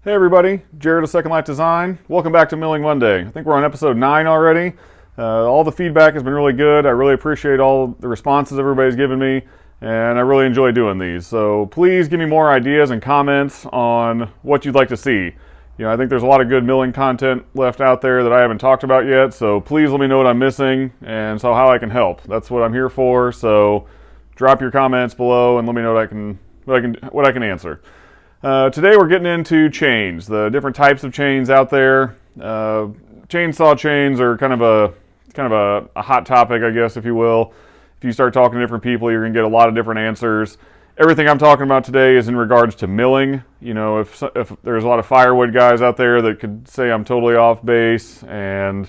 Hey everybody, Jared of Secondlifedesign. Welcome back to Milling Monday. I think we're on episode 9 already. All the feedback has been really good. I really appreciate all the responses everybody's given me, and I really enjoy doing these. So please give me more ideas and comments on what you'd like to see. I think there's a lot of good milling content left out there that I haven't talked about yet, so please let me know what I'm missing and so how I can help. That's what I'm here for, so drop your comments below and let me know what I can answer. Today we're getting into chains, the different types of chains out there. Chainsaw chains are kind of a hot topic, I guess, if you will. If you start talking to different people, you're going to get a lot of different answers. Everything I'm talking about today is in regards to milling. If there's a lot of firewood guys out there that could say I'm totally off base and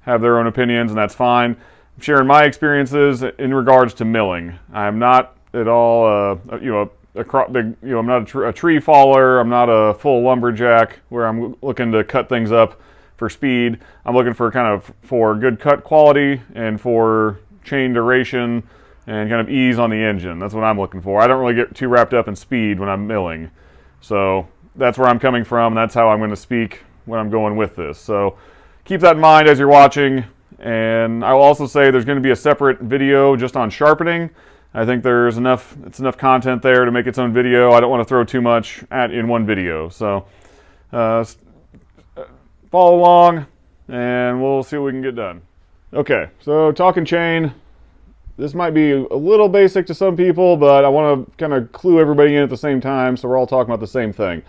have their own opinions, and that's fine. I'm sharing my experiences in regards to milling. I'm not at all, I'm not a tree faller. I'm not a full lumberjack where I'm looking to cut things up for speed. I'm looking for good cut quality and for chain duration and kind of ease on the engine. That's what I'm looking for. I don't really get too wrapped up in speed when I'm milling. So that's where I'm coming from. That's how I'm going to speak when I'm going with this. So keep that in mind as you're watching. And I will also say there's going to be a separate video just on sharpening. I think it's enough content there to make its own video. I don't want to throw too much in one video. So follow along and we'll see what we can get done. Okay, so talking chain. This might be a little basic to some people, but I want to kind of clue everybody in at the same time so we're all talking about the same thing.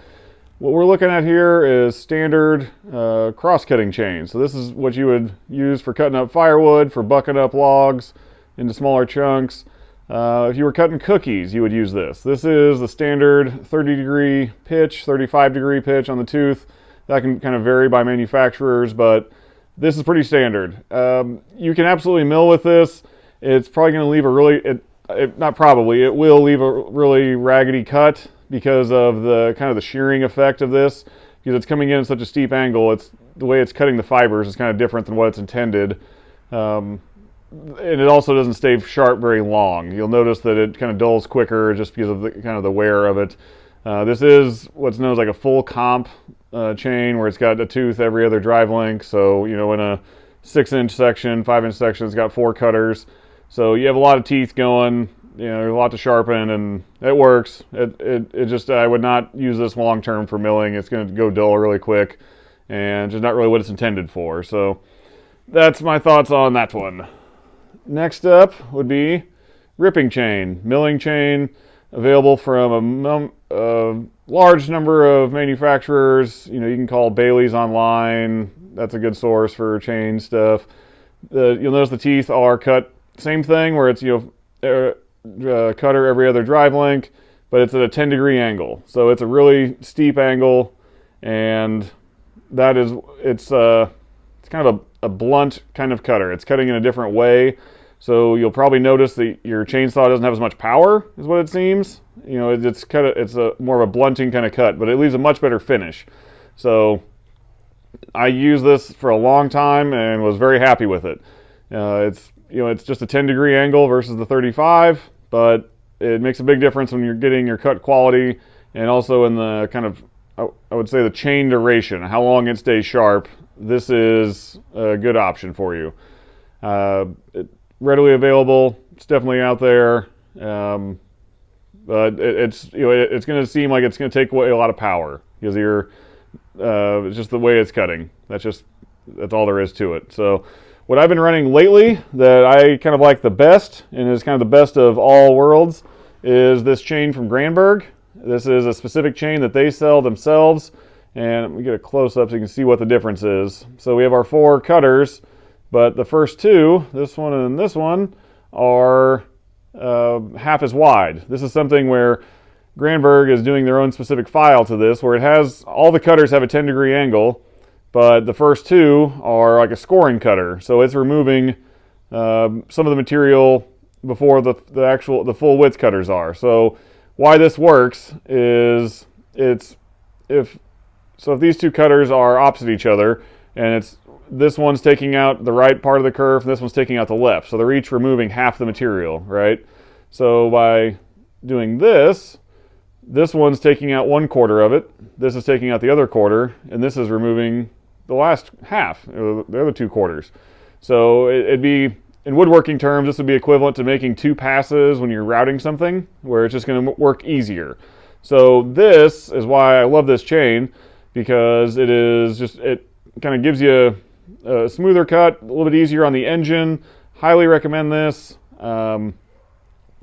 What we're looking at here is standard cross-cutting chain. So this is what you would use for cutting up firewood, for bucking up logs into smaller chunks. If you were cutting cookies, you would use this. This is the standard 30-degree pitch, 35-degree pitch on the tooth. That can kind of vary by manufacturers, but this is pretty standard. You can absolutely mill with this. It's probably going to leave it will leave a really raggedy cut because of the kind of the shearing effect of this. Because it's coming in at such a steep angle, the way it's cutting the fibers is kind of different than what it's intended. And it also doesn't stay sharp very long. You'll notice that it kind of dulls quicker just because of the wear of it. This is what's known as like a full comp chain where it's got a tooth every other drive length. So, in a 6-inch section, 5-inch section, it's got 4 cutters. So you have a lot of teeth going, there's a lot to sharpen, and it works. I would not use this long term for milling. It's going to go dull really quick, and just not really what it's intended for. So that's my thoughts on that one. Next up would be ripping chain, milling chain, available from a large number of manufacturers. You can call Bailey's online. That's a good source for chain stuff. You'll notice the teeth are cut same thing where it's cutter every other drive length, but it's at a 10-degree angle. So it's a really steep angle, and it's kind of a blunt kind of cutter. It's cutting in a different way. So you'll probably notice that your chainsaw doesn't have as much power, is what it seems. It's more of a blunting kind of cut, but it leaves a much better finish. So I used this for a long time and was very happy with it. It's just a 10-degree angle versus the 35, but it makes a big difference when you're getting your cut quality and also in the kind of, I would say, the chain duration, how long it stays sharp. This is a good option for you. Readily available. It's definitely out there. But it's going to seem like it's going to take away a lot of power because it's just the way it's cutting. That's all there is to it. So what I've been running lately that I kind of like the best, and is kind of the best of all worlds, is this chain from Granberg. This is a specific chain that they sell themselves, and let me get a close-up so you can see what the difference is. So we have our 4 cutters, but the first 2, this one and this one, are half as wide. This is something where Granberg is doing their own specific file to this, where all the cutters have a 10-degree angle, but the first 2 are like a scoring cutter. So it's removing some of the material before the full width cutters are. So why this works is if these 2 cutters are opposite each other, and this one's taking out the right part of the curve, and this one's taking out the left. So they're each removing half the material, right? So by doing this, This one's taking out 1/4 of it. This is taking out the other quarter, and this is removing the last half, the other 2/4. So it'd be, in woodworking terms, this would be equivalent to making 2 passes when you're routing something, where it's just going to work easier. So this is why I love this chain, because it kind of gives you a smoother cut, a little bit easier on the engine. Highly recommend this.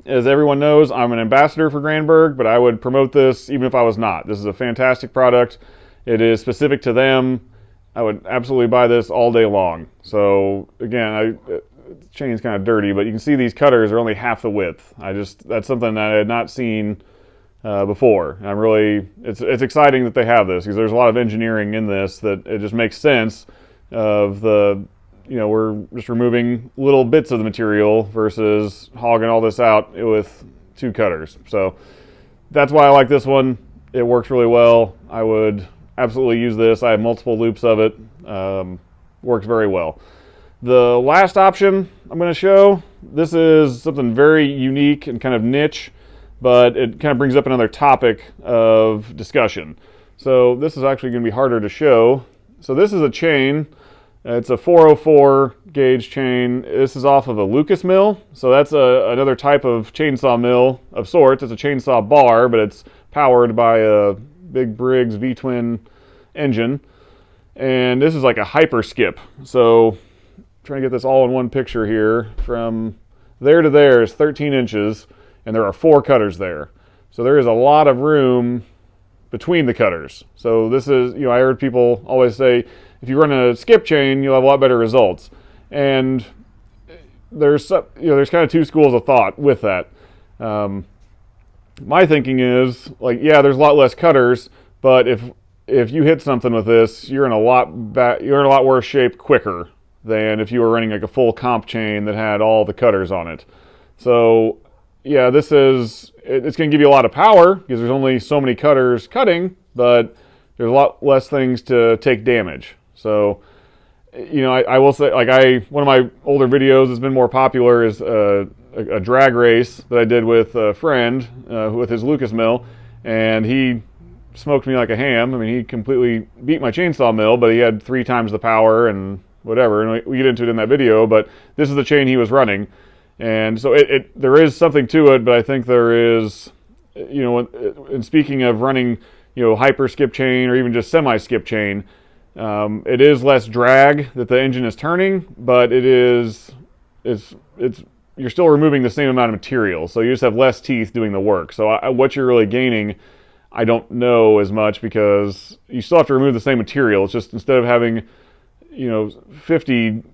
As everyone knows, I'm an ambassador for Granberg, but I would promote this even if I was not. This is a fantastic product. It is specific to them. I would absolutely buy this all day long. So again, the chain's kind of dirty, but you can see these cutters are only half the width. That's something that I had not seen before. And it's exciting that they have this, because there's a lot of engineering in this that it just makes sense of we're just removing little bits of the material versus hogging all this out with 2 cutters. So that's why I like this one. It works really well. I would absolutely use this. I have multiple loops of it. Works very well. The last option I'm going to show, this is something very unique and kind of niche, but it kind of brings up another topic of discussion. So this is actually going to be harder to show. So this is a chain. It's a 404 gauge chain. This is off of a Lucas mill. So that's another type of chainsaw mill of sorts. It's a chainsaw bar, but it's powered by a big Briggs V-twin engine. And this is like a HyperSkip. So trying to get this all in one picture here. From there to there is 13 inches, and there are 4 cutters there. So there is a lot of room between the cutters. So this is, I heard people always say, if you run a skip chain, you'll have a lot better results. And there's kind of 2 schools of thought with that. My thinking is, there's a lot less cutters, but if you hit something with this, you're in a lot worse shape quicker than if you were running like a full comp chain that had all the cutters on it. So yeah, it's going to give you a lot of power because there's only so many cutters cutting, but there's a lot less things to take damage. So, I will say, one of my older videos that's been more popular is a drag race that I did with a friend with his Lucas mill, and he smoked me like a ham. I mean, he completely beat my chainsaw mill, but he had 3 times the power and whatever, and we get into it in that video, but this is the chain he was running. And so there is something to it, but I think there is, and speaking of running, HyperSkip chain or even just semi-skip chain, it is less drag that the engine is turning, but you're still removing the same amount of material, so you just have less teeth doing the work. So what you're really gaining, I don't know as much, because you still have to remove the same material. It's just, instead of having 50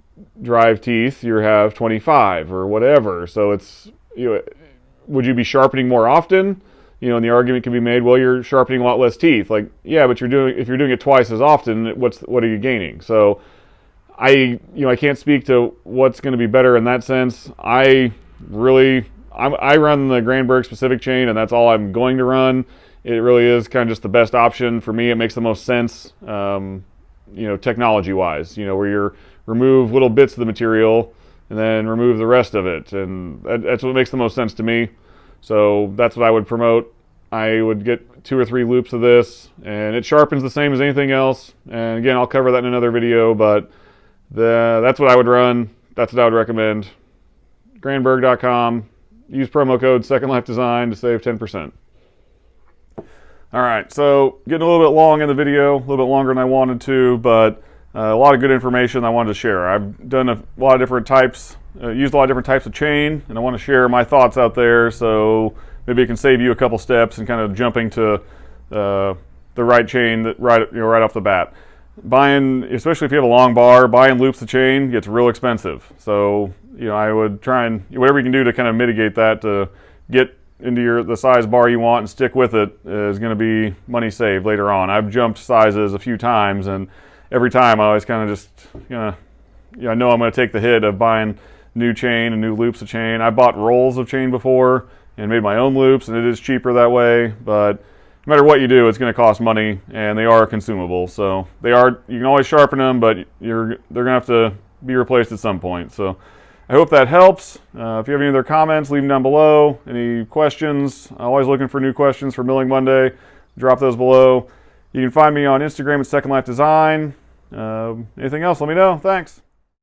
drive teeth, you have 25 or whatever. So it's, would you be sharpening more often? And the argument can be made, well, you're sharpening a lot less teeth. Yeah, but if you're doing it twice as often, what are you gaining? So I can't speak to what's going to be better in that sense. I run the Granberg specific chain, and that's all I'm going to run. It really is kind of just the best option for me. It makes the most sense, technology wise, where you remove little bits of the material and then remove the rest of it. And that's what makes the most sense to me. So that's what I would promote. I would get 2 or 3 loops of this, and it sharpens the same as anything else. And again, I'll cover that in another video, but that's what I would run. That's what I would recommend. Granberg.com. Use promo code Secondlifedesign to save 10%. All right, so getting a little bit long in the video, a little bit longer than I wanted to, but a lot of good information I wanted to share. I've done a lot of different types, used a lot of different types of chain, and I want to share my thoughts out there, so maybe it can save you a couple steps and kind of jumping to the right chain right off the bat. Buying, especially if you have a long bar, buying loops of chain gets real expensive. So I would try and whatever you can do to kind of mitigate that, to get into the size bar you want and stick with it, is going to be money saved later on. I've jumped sizes a few times, and every time I always kind of just, I know I'm going to take the hit of buying new chain and new loops of chain. I bought rolls of chain before and made my own loops, and it is cheaper that way, but no matter what you do, it's going to cost money, and they are consumable. So you can always sharpen them, but they're going to have to be replaced at some point. So I hope that helps. If you have any other comments, leave them down below. Any questions? I'm always looking for new questions for Milling Monday. Drop those below. You can find me on Instagram at SecondLifeDesign. Anything else, let me know. Thanks.